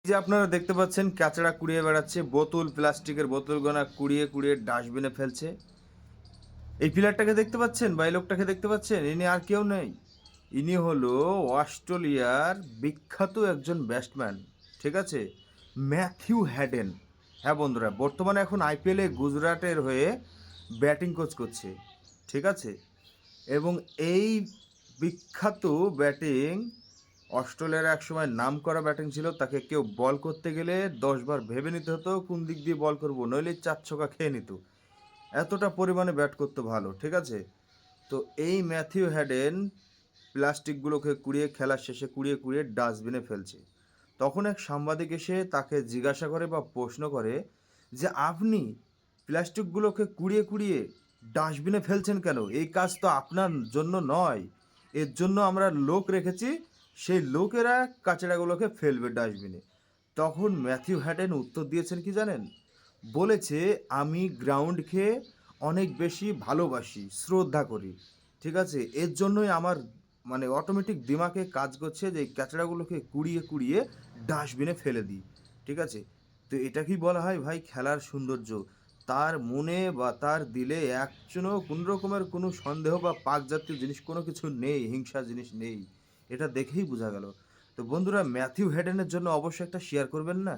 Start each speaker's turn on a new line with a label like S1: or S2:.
S1: যে আপনারা দেখতে পাচ্ছেন কাচড়া কুড়িয়ে বেড়াচ্ছে, বোতল, প্লাস্টিকের বোতলগুলো কুড়িয়ে কুড়িয়ে ডাস্টবিনে ফেলছে। এই প্লেয়ারটাকে দেখতে পাচ্ছেন বা এই লোকটাকে দেখতে পাচ্ছেন? ইনি আর কেউ নেই, ইনি হলো অস্ট্রেলিয়ার বিখ্যাত একজন ব্যাটসম্যান, ঠিক আছে, ম্যাথিউ হ্যাডেন। হ্যাঁ বন্ধুরা, বর্তমানে এখন আইপিএলে গুজরাটের হয়ে ব্যাটিং কোচ করছে, ঠিক আছে। এবং এই বিখ্যাত ব্যাটিং, অস্ট্রেলিয়ার একসময় নাম করা ব্যাটিং ছিল, তাকে কেউ বল করতে গেলে 10 বার ভেবে নিতে হতো কোন দিক দিয়ে বল করবো, নইলে 4 ছক্কা খেয়ে নিত, এতটা পরিমাণে ব্যাট করতে ভালো, ঠিক আছে। তো এই ম্যাথিউ হ্যাডেন প্লাস্টিকগুলোকে কুড়িয়ে, খেলার শেষে কুড়িয়ে কুড়িয়ে ডাস্টবিনে ফেলছে। তখন এক সাংবাদিক এসে তাকে জিজ্ঞাসা করে বা প্রশ্ন করে যে আপনি প্লাস্টিকগুলোকে কুড়িয়ে কুড়িয়ে ডাস্টবিনে ফেলছেন কেন? এই কাজ তো আপনার জন্য নয়, এর জন্য আমরা লোক রেখেছি, সেই লোকেরা কাচড়াগুলোকে ফেলবে ডাস্টবিনে। তখন ম্যাথিউ হ্যাডেন উত্তর দিয়েছেন কি জানেন? বলেছে, আমি গ্রাউন্ডকে অনেক বেশি ভালোবাসি, শ্রদ্ধা করি, ঠিক আছে, এর জন্যই আমার মানে অটোমেটিক দিমাগে কাজ করছে যে এই কাচড়াগুলোকে কুড়িয়ে কুড়িয়ে ডাস্টবিনে ফেলে দিই, ঠিক আছে। তো এটা কি বলা হয় ভাই খেলার সৌন্দর্য? তার মনে বা তার দিলে একজনও কোনো রকমের কোনো সন্দেহ বা পাক জাতীয় জিনিস কোনো কিছু নেই, হিংসা জিনিস নেই, এটা দেখেই বোঝা গেল। তো বন্ধুরা, ম্যাথিউ হেডেনের জন্য অবশ্যই একটা শেয়ার করবেন না?